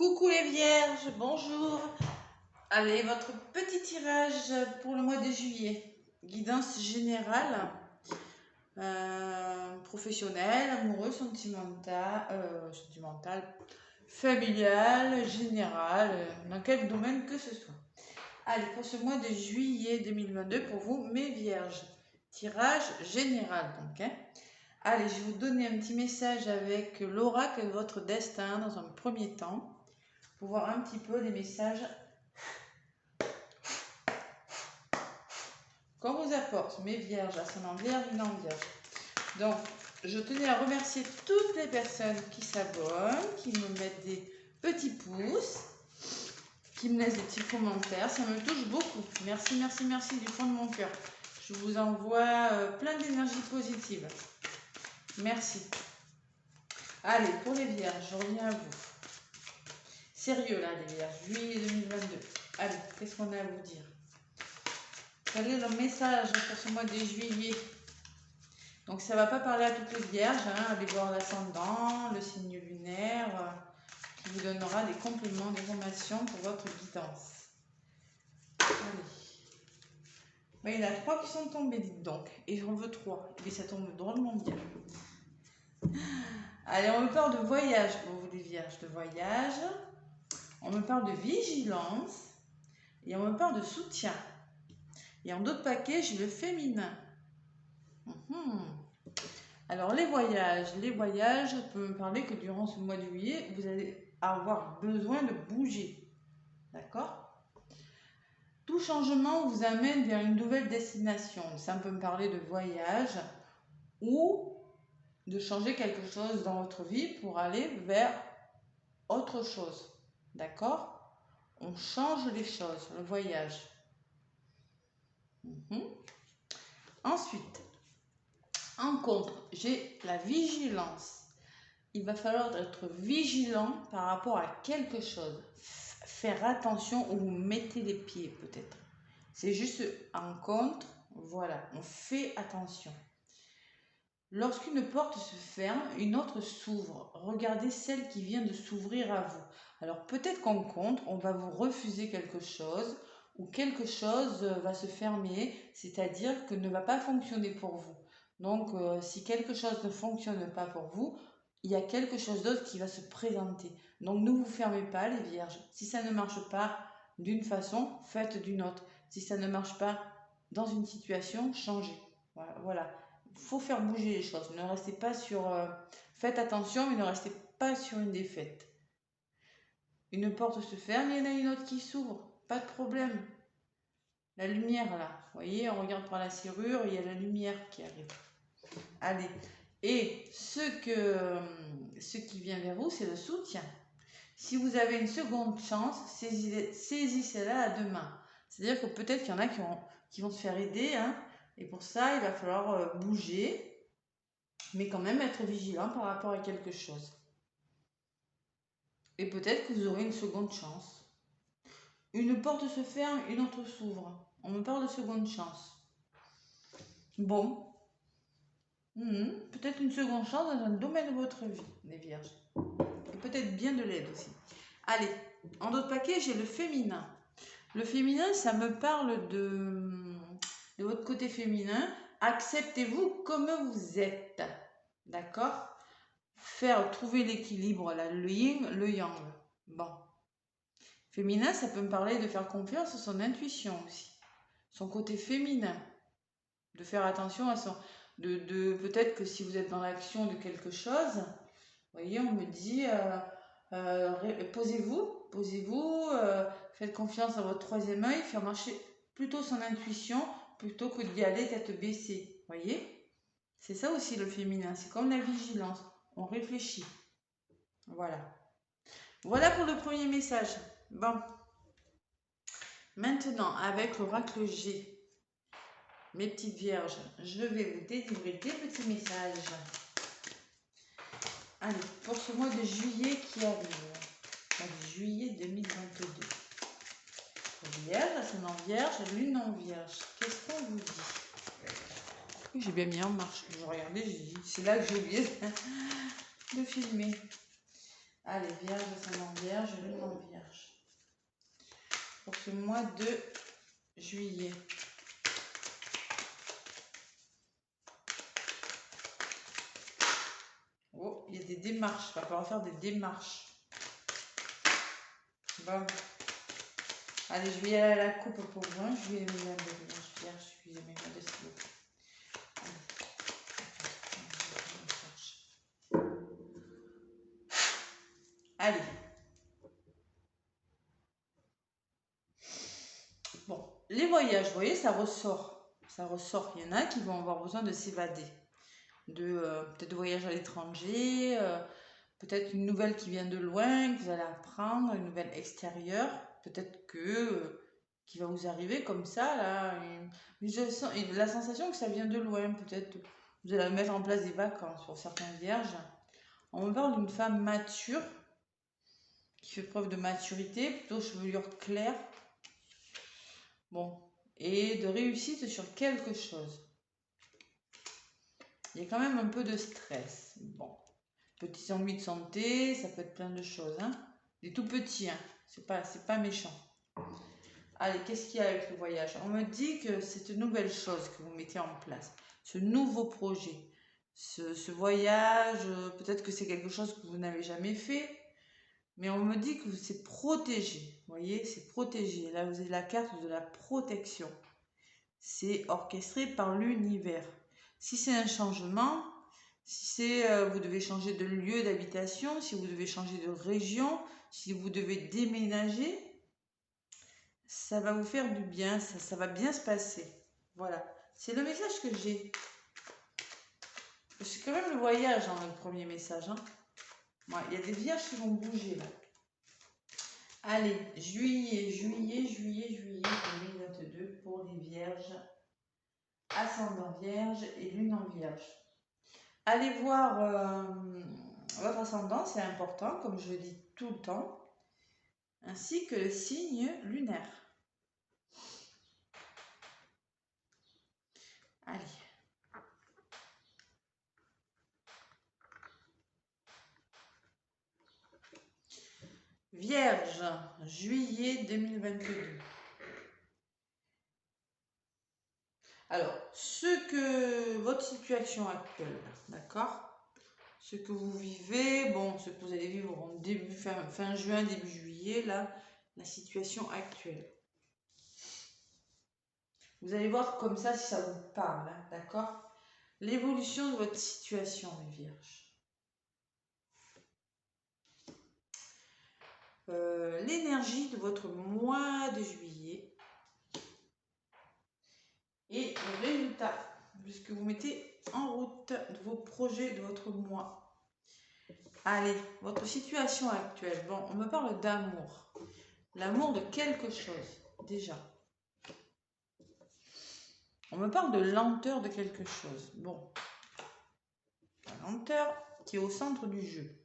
Coucou les vierges, bonjour. Allez, votre petit tirage pour le mois de juillet. Guidance générale, professionnelle, amoureuse, sentimentale, familiale, générale, dans quel domaine que ce soit. Allez, pour ce mois de juillet 2022, pour vous, mes vierges. Tirage général donc. Allez, je vais vous donner un petit message avec l'oracle de votre destin dans un premier temps, pour voir un petit peu les messages qu'on vous apporte, mes vierges, ascendant vierge, non vierge. Donc, je tenais à remercier toutes les personnes qui s'abonnent, qui me mettent des petits pouces, qui me laissent des petits commentaires. Ça me touche beaucoup. Merci, merci, merci du fond de mon cœur. Je vous envoie plein d'énergie positive. Merci. Allez, pour les vierges, je reviens à vous. Sérieux là, les vierges, juillet 2022. Allez, qu'est-ce qu'on a à vous dire? Quel est le message pour ce mois de juillet? Donc ça ne va pas parler à toutes les vierges, hein. Allez voir l'ascendant, le signe lunaire, qui vous donnera des compléments d'information pour votre guidance. Allez. Ben, il y en a 3 qui sont tombés, dites donc. Et j'en veux 3. Et ça tombe drôlement bien. Allez, on me parle de voyage pour vous les vierges, de voyage. On me parle de vigilance. Et on me parle de soutien. Et en d'autres paquets, j'ai le féminin. Alors les voyages, je peux me parler que durant ce mois de juillet, vous allez avoir besoin de bouger. D'accord? Tout changement vous amène vers une nouvelle destination. Ça peut me parler de voyage ou de changer quelque chose dans votre vie pour aller vers autre chose. D'accord? On change les choses, le voyage. Ensuite, en contre, j'ai la vigilance. Il va falloir être vigilant par rapport à quelque chose. Faire attention où vous mettez les pieds peut-être. C'est juste en contre, voilà, on fait attention. Lorsqu'une porte se ferme, une autre s'ouvre. Regardez celle qui vient de s'ouvrir à vous. Alors peut-être qu'en contre, on va vous refuser quelque chose ou quelque chose va se fermer, c'est-à-dire que ne va pas fonctionner pour vous. Donc si quelque chose ne fonctionne pas pour vous, il y a quelque chose d'autre qui va se présenter. Donc ne vous fermez pas les vierges. Si ça ne marche pas d'une façon, faites d'une autre. Si ça ne marche pas dans une situation, changez. Voilà. Il faut faire bouger les choses. Ne restez pas sur... faites attention, mais ne restez pas sur une défaite. Une porte se ferme, il y en a une autre qui s'ouvre. Pas de problème. La lumière là, vous voyez, on regarde par la serrure, il y a la lumière qui arrive. Allez. Et ce qui vient vers vous, c'est le soutien. Si vous avez une seconde chance, saisissez-la à 2 mains. C'est-à-dire que peut-être qu'il y en a qui vont se faire aider, hein, et pour ça, il va falloir bouger, mais quand même être vigilant par rapport à quelque chose. Et peut-être que vous aurez une seconde chance. Une porte se ferme, une autre s'ouvre. On me parle de seconde chance. Bon. Peut-être une seconde chance dans un domaine de votre vie, les vierges. Et peut-être bien de l'aide aussi. Allez, en d'autres paquets, j'ai le féminin. Le féminin, ça me parle de votre côté féminin. Acceptez-vous comme vous êtes. D'accord? Trouver l'équilibre, le yin, le yang. Bon. Féminin, ça peut me parler de faire confiance à son intuition aussi. Son côté féminin. De faire attention à son... peut-être que si vous êtes dans l'action de quelque chose, vous voyez, on me dit... posez-vous, faites confiance à votre troisième œil, faire marcher plutôt son intuition plutôt que d'y aller tête baissée. Voyez, c'est ça aussi le féminin, c'est comme la vigilance, on réfléchit. Voilà. Voilà pour le premier message. Bon. Maintenant, avec l'oracle G, mes petites vierges, je vais vous délivrer des petits messages. Allez, pour ce mois de juillet qui arrive. Juillet 2022. Vierge, ascendant vierge, lune en vierge. Qu'est-ce qu'on vous dit? J'ai bien mis en marche. Je regardais, j'ai dit, c'est là que j'ai oublié de filmer. Allez, Vierge, ascendant Vierge, Lune en Vierge. Pour ce mois de juillet. Oh, il y a des démarches. Il va falloir faire des démarches. Bon. Allez, je vais y aller à la coupe pour vous. Je vais mes mains de Vierge. Excusez mes mains de stylo. Allez. Bon, les voyages, vous voyez, ça ressort. Ça ressort. Il y en a qui vont avoir besoin de s'évader. Peut-être de voyage à l'étranger, peut-être une nouvelle qui vient de loin, que vous allez apprendre, une nouvelle extérieure. Peut-être que qui va vous arriver comme ça, là. La sensation que ça vient de loin. Peut-être vous allez mettre en place des vacances pour certaines vierges. On me parle d'une femme mature, qui fait preuve de maturité, plutôt chevelure claire. Bon, et de réussite sur quelque chose. Il y a quand même un peu de stress. Bon, petits ennuis de santé, ça peut être plein de choses. Hein. Des tout petits, hein. C'est pas méchant. Allez, qu'est-ce qu'il y a avec le voyage? On me dit que c'est une nouvelle chose que vous mettez en place. Ce nouveau projet. Ce voyage, peut-être que c'est quelque chose que vous n'avez jamais fait. Mais on me dit que c'est protégé. Vous voyez, c'est protégé. Là, vous avez la carte de la protection. C'est orchestré par l'univers. Si c'est un changement, si c'est vous devez changer de lieu d'habitation, si vous devez changer de région, si vous devez déménager, ça va vous faire du bien, ça va bien se passer. Voilà, c'est le message que j'ai. C'est quand même le voyage dans le premier message. Hein. Ouais, il y a des vierges qui vont bouger là. Allez, juillet 2022 pour les vierges, ascendant vierge et lune en vierge. Allez voir votre ascendant, c'est important, comme je le dis tout le temps, ainsi que le signe lunaire. Allez. Vierge, juillet 2022. Alors, votre situation actuelle, d'accord? Ce que vous vivez, bon, ce que vous allez vivre en fin juin, début juillet, là, la situation actuelle. Vous allez voir comme ça si ça vous parle, hein, d'accord? L'évolution de votre situation, les vierges. L'énergie de votre mois de juillet et le résultat de ce que vous mettez en route de vos projets de votre mois. Allez, votre situation actuelle. Bon, on me parle d'amour. L'amour de quelque chose, déjà. On me parle de lenteur de quelque chose. Bon, la lenteur qui est au centre du jeu.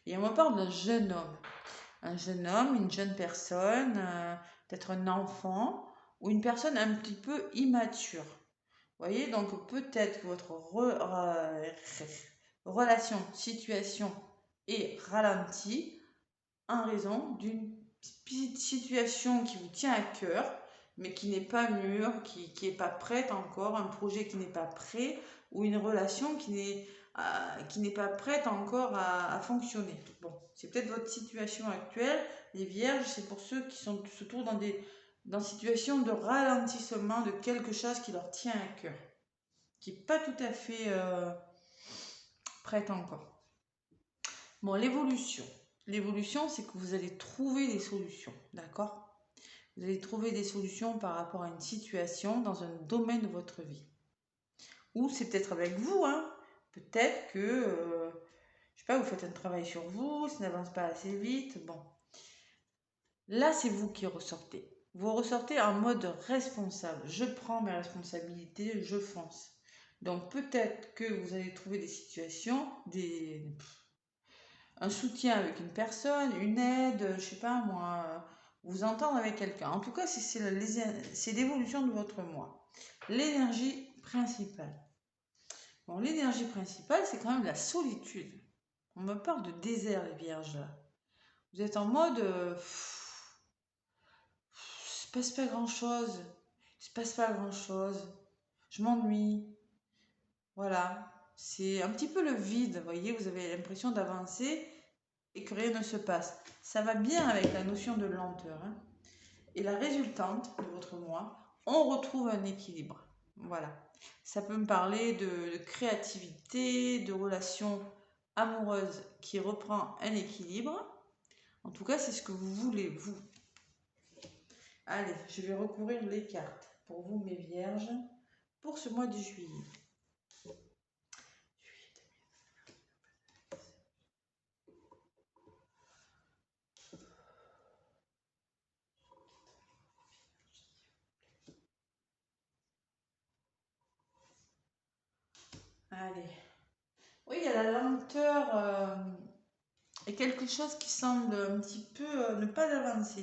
Et on me parle d'un jeune homme. Un jeune homme, une jeune personne, peut-être un enfant ou une personne un petit peu immature. Vous voyez, donc peut-être que votre relation, situation est ralentie en raison d'une petite situation qui vous tient à cœur, mais qui n'est pas mûre, qui n'est pas prête encore, un projet qui n'est pas prêt, ou une relation qui n'est pas prête encore à fonctionner. Bon, c'est peut-être votre situation actuelle. Les vierges, c'est pour ceux qui se trouvent dans une situation de ralentissement de quelque chose qui leur tient à cœur, qui n'est pas tout à fait prête encore. Bon, l'évolution. L'évolution, c'est que vous allez trouver des solutions, d'accord? Vous allez trouver des solutions par rapport à une situation dans un domaine de votre vie. Ou c'est peut-être avec vous, hein? Peut-être que, je sais pas, vous faites un travail sur vous, ça n'avance pas assez vite, bon. Là, c'est vous qui ressortez. Vous ressortez en mode responsable. Je prends mes responsabilités, je fonce. Donc peut-être que vous allez trouver des situations, un soutien avec une personne, une aide, je sais pas moi, vous entendre avec quelqu'un. En tout cas, c'est l'évolution de votre moi. L'énergie principale. Bon, l'énergie principale, c'est quand même la solitude. On me parle de désert, les vierges, là. Vous êtes en mode... il se passe pas grand-chose. Il se passe pas grand-chose. Je m'ennuie. Voilà. C'est un petit peu le vide, vous voyez. Vous avez l'impression d'avancer et que rien ne se passe. Ça va bien avec la notion de lenteur. Hein. Et la résultante de votre mois, on retrouve un équilibre. Voilà. Ça peut me parler de créativité, de relations amoureuses qui reprend un équilibre. En tout cas, c'est ce que vous voulez, vous. Allez, je vais recouvrir les cartes pour vous, mes vierges, pour ce mois de juillet. Allez. Oui, il y a la lenteur et quelque chose qui semble un petit peu ne pas avancer.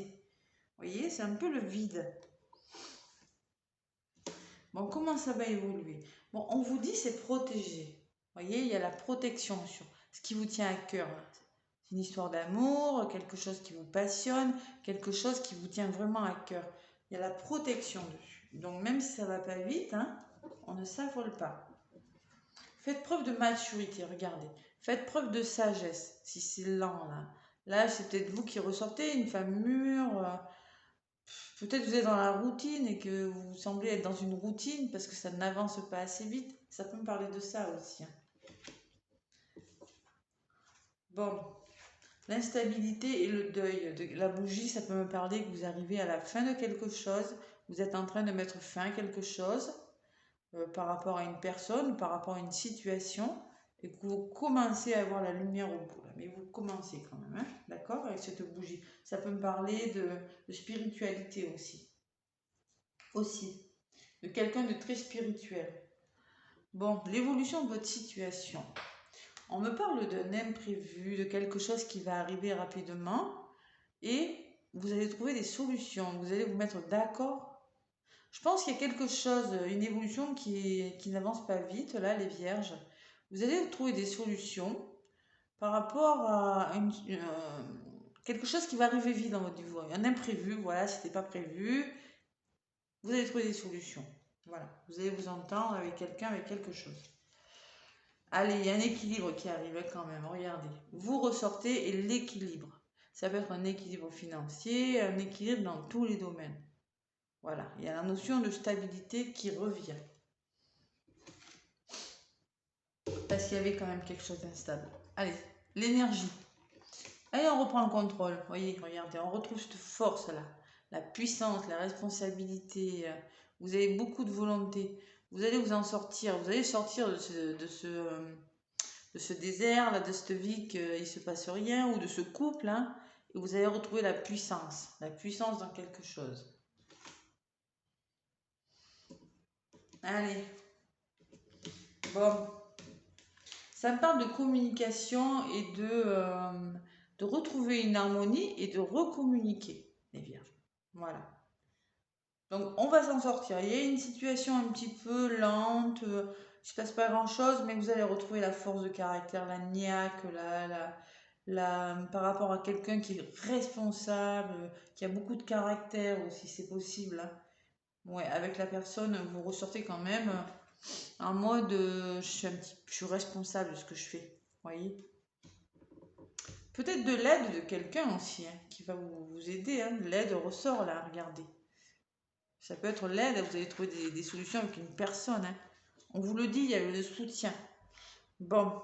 Vous voyez, c'est un peu le vide. Bon, comment ça va évoluer? Bon, on vous dit c'est protégé. Vous voyez, il y a la protection sur ce qui vous tient à cœur. C'est une histoire d'amour, quelque chose qui vous passionne, quelque chose qui vous tient vraiment à cœur. Il y a la protection dessus. Donc, même si ça va pas vite, hein, on ne s'affole pas. Faites preuve de maturité, regardez. Faites preuve de sagesse, si c'est lent, là. Là, c'est peut-être vous qui ressortez, une femme mûre. Peut-être vous êtes dans la routine et que vous semblez être dans une routine parce que ça n'avance pas assez vite. Ça peut me parler de ça aussi. Hein. Bon, l'instabilité et le deuil de la bougie, ça peut me parler que vous arrivez à la fin de quelque chose. Vous êtes en train de mettre fin à quelque chose par rapport à une personne, par rapport à une situation et que vous commencez à avoir la lumière au bout. Là. Mais vous commencez quand même, hein, d'accord, avec cette bougie. Ça peut me parler de spiritualité aussi. De quelqu'un de très spirituel. Bon, l'évolution de votre situation. On me parle d'un imprévu, de quelque chose qui va arriver rapidement et vous allez trouver des solutions, vous allez vous mettre d'accord. Je pense qu'il y a quelque chose, une évolution qui n'avance pas vite, là, les vierges. Vous allez trouver des solutions par rapport à quelque chose qui va arriver vite dans votre vie. Un imprévu, voilà, c'était pas prévu. Vous allez trouver des solutions. Voilà, vous allez vous entendre avec quelqu'un, avec quelque chose. Allez, il y a un équilibre qui arrive quand même, regardez. Vous ressortez et l'équilibre. Ça peut être un équilibre financier, un équilibre dans tous les domaines. Voilà, il y a la notion de stabilité qui revient. Parce qu'il y avait quand même quelque chose d'instable. Allez, l'énergie. Allez, on reprend le contrôle. Voyez, regardez, on retrouve cette force-là. La puissance, la responsabilité. Vous avez beaucoup de volonté. Vous allez vous en sortir. Vous allez sortir de ce désert, là, de cette vie qu'il ne se passe rien, ou de ce couple. Hein, et vous allez retrouver la puissance dans quelque chose. Allez. Bon. Ça me parle de communication et de retrouver une harmonie et de recommuniquer, les vierges. Voilà. Donc, on va s'en sortir. Il y a une situation un petit peu lente, il ne se passe pas grand-chose, mais vous allez retrouver la force de caractère, la niaque, par rapport à quelqu'un qui est responsable, qui a beaucoup de caractère aussi, c'est possible. Hein. Ouais, avec la personne, vous ressortez quand même en mode je suis responsable de ce que je fais. Voyez. Peut-être de l'aide de quelqu'un aussi hein, qui va vous aider. Hein. L'aide ressort là, regardez. Ça peut être l'aide, vous allez trouver des solutions avec une personne. Hein. On vous le dit, il y a le soutien. Bon,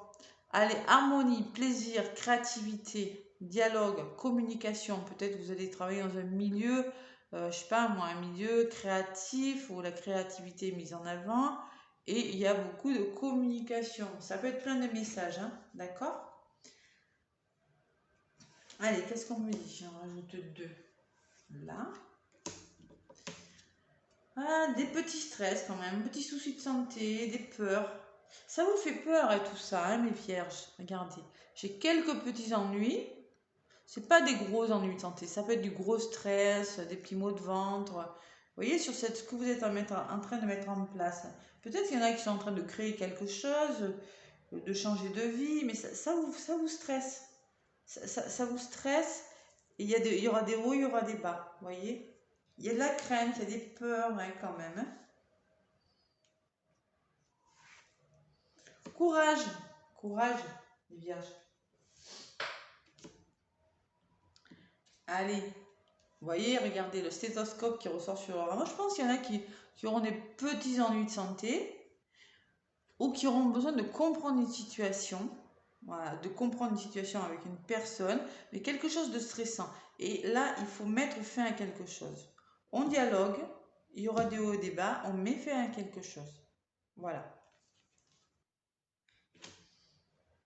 allez, harmonie, plaisir, créativité, dialogue, communication. Peut-être que vous allez travailler dans un milieu, je sais pas moi, un milieu créatif où la créativité est mise en avant. Et il y a beaucoup de communication. Ça peut être plein de messages, hein, d'accord? Allez, qu'est-ce qu'on me dit? J'en rajoute 2. Là. Ah, des petits stress quand même, petits soucis de santé, des peurs. Ça vous fait peur et tout ça, hein, mes vierges? Regardez, j'ai quelques petits ennuis. C'est pas des gros ennuis de santé, ça peut être du gros stress, des petits maux de ventre. Vous voyez, sur ce que vous êtes en train de mettre en place. Peut-être qu'il y en a qui sont en train de créer quelque chose de changer de vie, mais ça vous stresse. Ça vous stresse. Et il y aura des hauts, il y aura des bas, vous voyez. Il y a de la crainte, il y a des peurs hein, quand même. Hein. Courage, courage, les vierges. Allez, vous voyez, regardez le stéthoscope qui ressort sur... Alors moi, je pense qu'il y en a qui auront des petits ennuis de santé ou qui auront besoin de comprendre une situation. Voilà, de comprendre une situation avec une personne, mais quelque chose de stressant. Et là, il faut mettre fin à quelque chose. On dialogue, il y aura des hauts et des bas, on met fin à quelque chose. Voilà.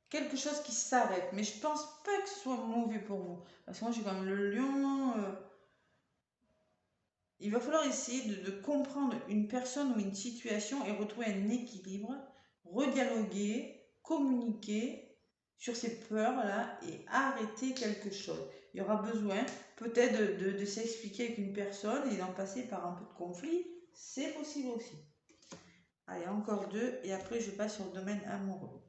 Quelque chose qui s'arrête, mais je pense pas que ce soit mauvais pour vous. Parce que moi, j'ai quand même le lion. Il va falloir essayer de comprendre une personne ou une situation et retrouver un équilibre, redialoguer, communiquer sur ces peurs-là et arrêter quelque chose. Il y aura besoin peut-être de s'expliquer avec une personne et d'en passer par un peu de conflit. C'est possible aussi. Allez, encore deux et après je passe sur le domaine amoureux.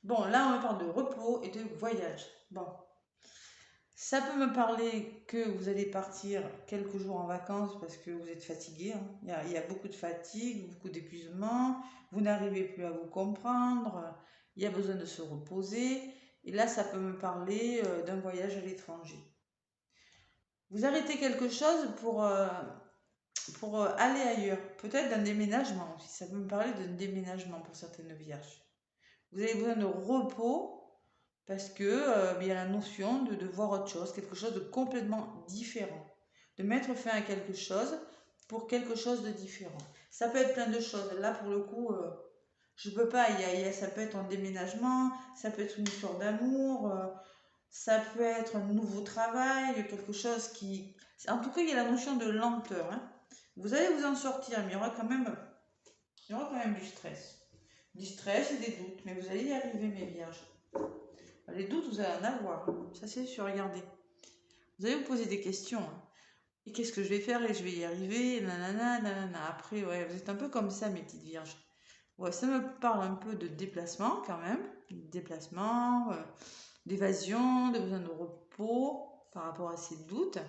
Bon, là on parle de repos et de voyage. Bon, ça peut me parler que vous allez partir quelques jours en vacances parce que vous êtes fatigué. Hein. Il y a beaucoup de fatigue, beaucoup d'épuisement. Vous n'arrivez plus à vous comprendre. Il y a besoin de se reposer. Et là, ça peut me parler d'un voyage à l'étranger. Vous arrêtez quelque chose pour aller ailleurs. Peut-être d'un déménagement aussi. Ça peut me parler d'un déménagement pour certaines vierges. Vous avez besoin de repos parce que il y a la notion de voir autre chose, quelque chose de complètement différent. De mettre fin à quelque chose pour quelque chose de différent. Ça peut être plein de choses. Là, pour le coup, je peux pas. Ça peut être un déménagement, ça peut être une histoire d'amour, ça peut être un nouveau travail, quelque chose qui... En tout cas, il y a la notion de lenteur. Hein. Vous allez vous en sortir, mais il y aura quand même du stress. Du stress et des doutes, mais vous allez y arriver, mes vierges. Les doutes, vous allez en avoir. Ça, c'est sûr, regardez. Vous allez vous poser des questions. Hein. Et qu'est-ce que je vais faire et je vais y arriver, nanana, nanana. Après, ouais, vous êtes un peu comme ça, mes petites vierges. Ouais, ça me parle un peu de déplacement, quand même. Déplacement, d'évasion, de besoin de repos par rapport à ces doutes.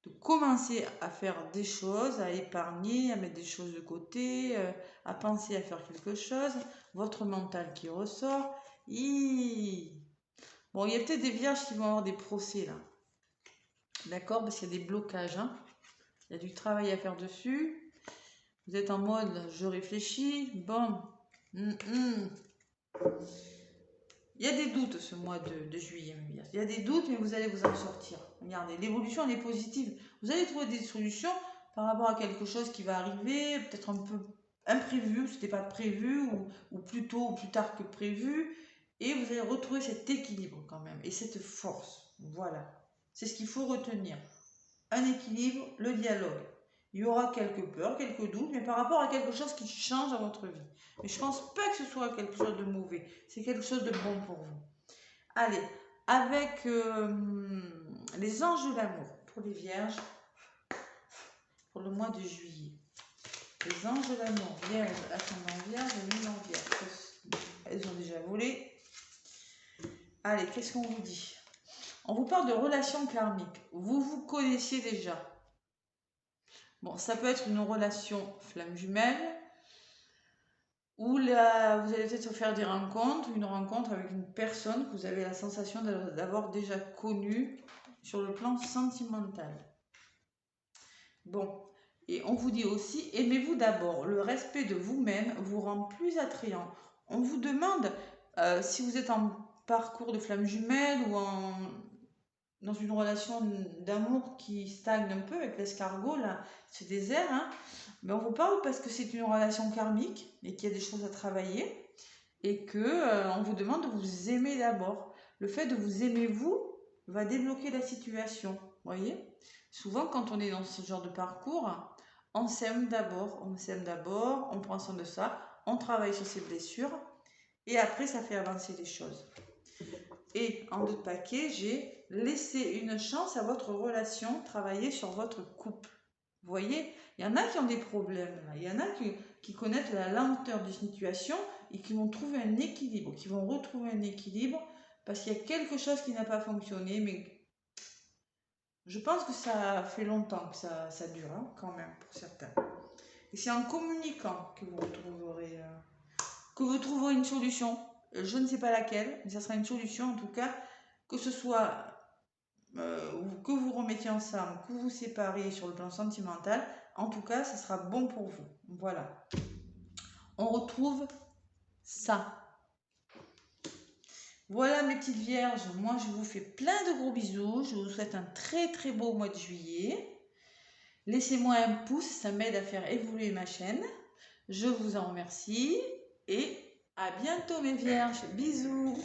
De commencer à faire des choses, à épargner, à mettre des choses de côté, à penser à faire quelque chose. Votre mental qui ressort. Bon, il y a peut-être des vierges qui vont avoir des procès là. D'accord? Parce qu'il y a des blocages. Hein. Il y a du travail à faire dessus. Vous êtes en mode je réfléchis. Bon. Il y a des doutes ce mois de juillet, mes vierges. Il y a des doutes, mais vous allez vous en sortir. Regardez, l'évolution elle est positive. Vous allez trouver des solutions par rapport à quelque chose qui va arriver, peut-être un peu imprévu, ce n'était pas prévu, ou plus tôt ou plus tard que prévu. Et vous allez retrouver cet équilibre quand même, et cette force. Voilà. C'est ce qu'il faut retenir. Un équilibre, le dialogue. Il y aura quelques peurs, quelques doutes, mais par rapport à quelque chose qui change dans votre vie. Mais je ne pense pas que ce soit quelque chose de mauvais. C'est quelque chose de bon pour vous. Allez, avec les anges de l'amour pour les vierges, pour le mois de juillet. Les anges de l'amour, vierge, ascendant vierge et lune en vierge. Elles ont déjà volé. Allez, qu'est-ce qu'on vous dit? On vous parle de relations karmiques. Vous vous connaissiez déjà. Bon, ça peut être une relation flamme jumelle, ou là, vous allez peut-être faire des rencontres, une rencontre avec une personne que vous avez la sensation d'avoir déjà connue sur le plan sentimental. Bon, et on vous dit aussi, aimez-vous d'abord. Le respect de vous-même vous rend plus attrayant. On vous demande, si vous êtes en parcours de flamme jumelle ou dans une relation d'amour qui stagne un peu avec l'escargot, là, ce désert, hein, mais on vous parle parce que c'est une relation karmique et qu'il y a des choses à travailler et que on vous demande de vous aimer d'abord. Le fait de vous aimer vous va débloquer la situation, voyez. Souvent quand on est dans ce genre de parcours, on s'aime d'abord, on prend soin de ça, on travaille sur ses blessures et après ça fait avancer les choses. Et en d'autres paquets, j'ai laissé une chance à votre relation, travailler sur votre couple. Vous voyez, il y en a qui ont des problèmes, il y en a qui connaissent la lenteur d'une situation et qui vont trouver un équilibre, qui vont retrouver un équilibre parce qu'il y a quelque chose qui n'a pas fonctionné, mais je pense que ça fait longtemps que ça dure hein, quand même pour certains. Et c'est en communiquant que vous trouverez une solution. Je ne sais pas laquelle, mais ça sera une solution en tout cas, que ce soit que vous remettiez ensemble, que vous vous sépariez sur le plan sentimental. En tout cas, ça sera bon pour vous. Voilà. On retrouve ça. Voilà mes petites vierges, moi je vous fais plein de gros bisous, je vous souhaite un très très beau mois de juillet. Laissez-moi un pouce, ça m'aide à faire évoluer ma chaîne. Je vous en remercie et à bientôt mes vierges, bisous.